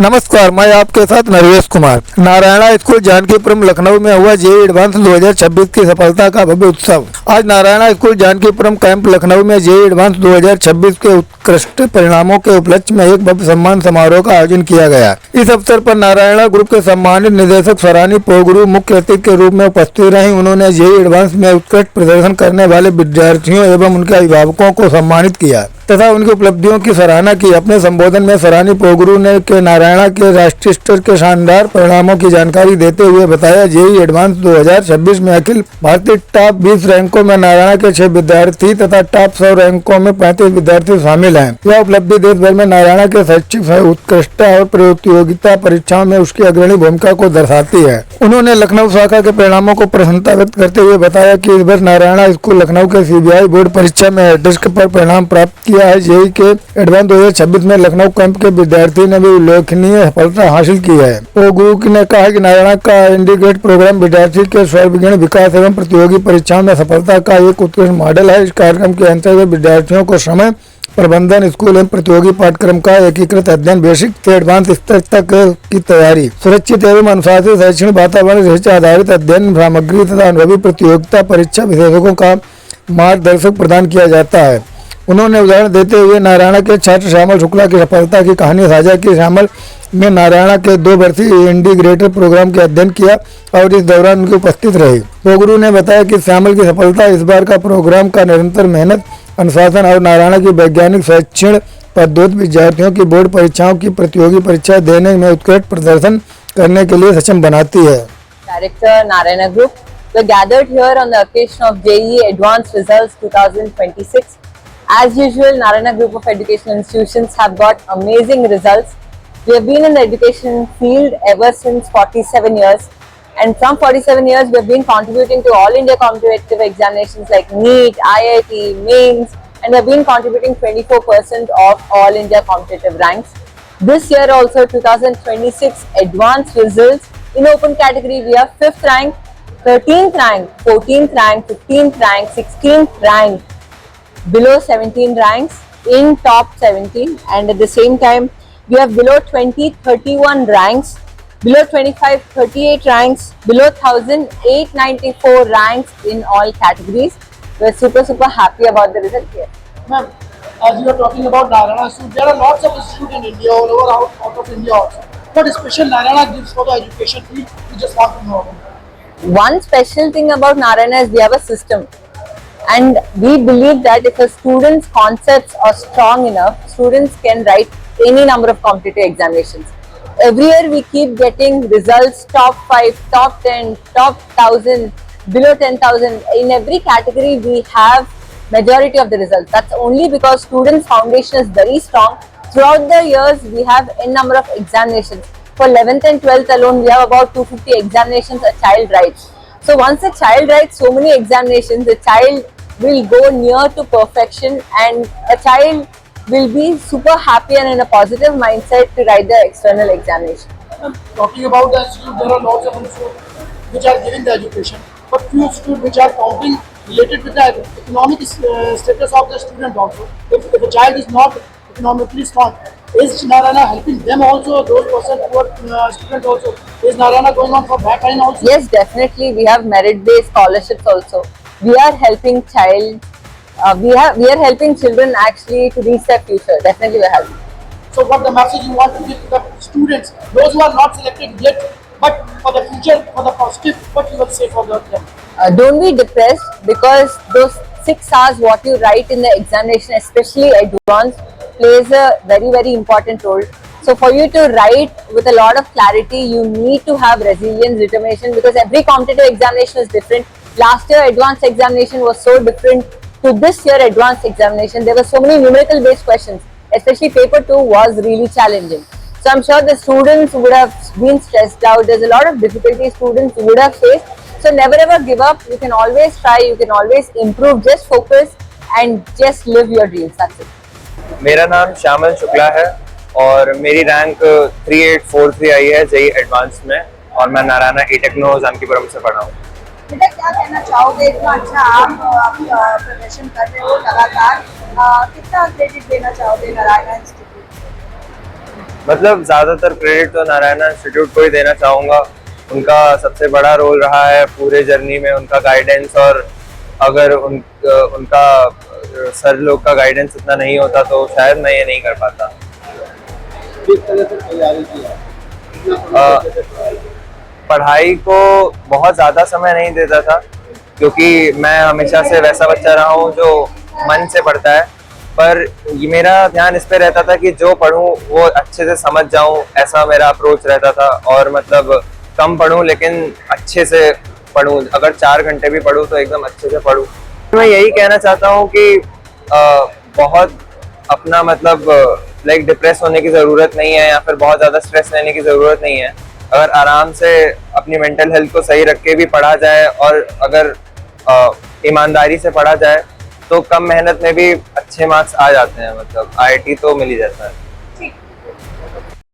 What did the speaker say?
नमस्कार, मैं आपके साथ नरेश कुमार। नारायणा स्कूल जानकीपुरम लखनऊ में हुआ जेईई एडवांस 2026 की सफलता का भव्य उत्सव। आज नारायणा स्कूल जानकीपुरम कैंप लखनऊ में जेईई एडवांस 2026 के उत्कृष्ट परिणामों के उपलक्ष्य में एक भव्य सम्मान समारोह का आयोजन किया गया। इस अवसर पर नारायणा ग्रुप के सम्मानित निदेशक स्वरानी पोगुरु मुख्य अतिथि के रूप में उपस्थित रहीं। उन्होंने जेईई एडवांस में उत्कृष्ट प्रदर्शन करने वाले विद्यार्थियों एवं उनके अभिभावकों को सम्मानित किया तथा उनकी उपलब्धियों की सराहना की। अपने संबोधन में स्वरानी पोगुरु ने नारायणा के राष्ट्रीय स्तर के शानदार परिणामों की जानकारी देते हुए बताया, जेईई एडवांस 2026 में अखिल भारतीय टॉप 20 रैंकों में नारायणा के 6 विद्यार्थी तथा टॉप 100 रैंकों में 35 विद्यार्थी शामिल हैं। यह उपलब्धि देश भर में नारायणा के शैक्षिक उत्कृष्टता और प्रतियोगिता परीक्षाओं में उसकी अग्रणी भूमिका को दर्शाती है। उन्होंने लखनऊ शाखा के परिणामों को प्रसन्नता व्यक्त करते हुए बताया कि इस वर्ष नारायणा स्कूल लखनऊ के सीबीआई बोर्ड परीक्षा में डिस्क पर परिणाम प्राप्त किया है। जेईई के एडवांस 2026 में लखनऊ कैंप के विद्यार्थी ने भी उल्लेखनीय सफलता हासिल की है। पोगुरु ने कहा कि नारायणा का इंटीग्रेटेड प्रोग्राम विद्यार्थी के सर्वांगीण विकास एवं प्रतियोगी परीक्षाओं में सफलता का एक उत्कृष्ट मॉडल है। इस कार्यक्रम के अंतर्गत विद्यार्थियों को समय प्रबंधन, स्कूल एवं प्रतियोगी पाठ्यक्रम का एकीकृत अध्ययन, बेसिक से एडवांस स्तर तक की तैयारी, सुरक्षित एवं अनुशासित शैक्षणिक वातावरण, रिसर्च आधारित अध्ययन सामग्री तथा अनुभवी प्रतियोगिता परीक्षा विशेषज्ञों का मार्गदर्शक प्रदान किया जाता है। उन्होंने उदाहरण देते हुए नारायणा के छात्र श्यामल शुक्ला की सफलता की कहानी साझा की। श्यामल ने नारायणा के 2 वर्षीय इंटीग्रेटेड प्रोग्राम के अध्ययन किया और इस दौरान उनकी उपस्थित रही। पोगुरु ने बताया कि श्यामल की सफलता इस बार का प्रोग्राम का निरंतर मेहनत, अनुशासन और नारायणा की वैज्ञानिक शैक्षणिक पद्धति विद्यार्थियों की बोर्ड परीक्षाओं की प्रतियोगी परीक्षा देने में उत्कृष्ट प्रदर्शन करने के लिए सक्षम बनाती है। Director Narayana Group, we gathered here on the occasion of JEE Advanced Results 2026. As usual, Narayana Group of Educational Institutions have got amazing results. We have been in the education field ever since 47 years, and from 47 years we have been contributing to all India competitive examinations like NEET, IIT, Mains, and we have been contributing 24% of all India competitive ranks. This year also 2026 advanced results in open category we have 5th rank, 13th rank, 14th rank, 15th rank, 16th rank, below 17 ranks in top 17, and at the same time we have below 20 31 ranks, below 25 38 ranks, below 1000 894 ranks in all categories. We are super happy about the result here. Ma'am, as you are talking about Narayana, so there are lots of institutes in India, all over out of India also. What special Narayana gives for the education field? We just want to know about it. One special thing about Narayana is we have a system, and we believe that if a student's concepts are strong enough, students can write any number of competitive examinations. Every year we keep getting results top 5, top 10, top 1000, below 10,000. In every category we have majority of the results. That's only because students' foundation is very strong. Throughout the years we have n number of examinations. For 11th and 12th alone we have about 250 examinations a child writes. So once a child writes so many examinations, the child will go near to perfection, and a child will be super happy and in a positive mindset to write the external examination. Talking about the institute, there are lots of institutes which are giving the education, but few institutes which are counting related with the economic status of the student also. If a child is not economically strong, is Narayana helping them also, those person who are students also? Is Narayana going on for backline also? Yes, definitely. We have merit-based scholarships also. We are helping we are helping children actually to reach their future. Definitely we are helping. So what the message you want to give to the students, those who are not selected yet, but for the future, for the positive, what you will say for them? Don't be depressed, because those 6 hours what you write in the examination, especially advanced, plays a very important role. So for you to write with a lot of clarity, you need to have resilience, determination, because every competitive examination is different. Last year advanced examination was so different to this year advanced examination. There were so many numerical based questions, especially paper 2 was really challenging. So I'm sure the students would have been stressed out. There's a lot of difficulties students would have faced. So never ever give up. You can always try, you can always improve. Just focus and just live your dreams. That's it. मेरा नाम श्यामल शुक्ला है और मेरी rank 3843 आई है JEE advance में, और मैं नारायणा ई-टेक्नो जानकीपुरम से पढ़ा हूँ। बेटा क्या कहना चाहोगे, इतना अच्छा आप प्रदर्शन कर रहे हो लगातार, कितना क्रेडिट देना चाहोगे नारायणा इंस्टीट्यूट? मतलब ज़्यादातर क्रेडिट तो नारायणा इंस्टीट्यूट को ही देना चाहूँगा। उनका सबसे बड़ा रोल रहा है पूरे जर्नी में, उनका गाइडेंस। और अगर उनका सर लोग का गाइडेंस इतना नहीं होता तो शायद मैं ये नहीं कर पाता। किस तरह से तैयारी की है? पढ़ाई को बहुत ज़्यादा समय नहीं देता था, क्योंकि मैं हमेशा से वैसा बच्चा रहा हूँ जो मन से पढ़ता है। पर ये मेरा ध्यान इस पे रहता था कि जो पढूं वो अच्छे से समझ जाऊं, ऐसा मेरा अप्रोच रहता था। और मतलब कम पढूं लेकिन अच्छे से पढूं, अगर 4 घंटे भी पढूं तो एकदम अच्छे से पढूं। मैं यही कहना चाहता हूँ कि बहुत अपना मतलब लाइक डिप्रेस होने की ज़रूरत नहीं है, या फिर बहुत ज़्यादा स्ट्रेस लेने की ज़रूरत नहीं है। अगर आराम से अपनी मेंटल हेल्थ को सही रख के भी पढ़ा जाए, और अगर ईमानदारी से पढ़ा जाए, तो कम मेहनत में भी अच्छे मार्क्स आ जाते हैं। मतलब IIT तो मिल ही जाता है।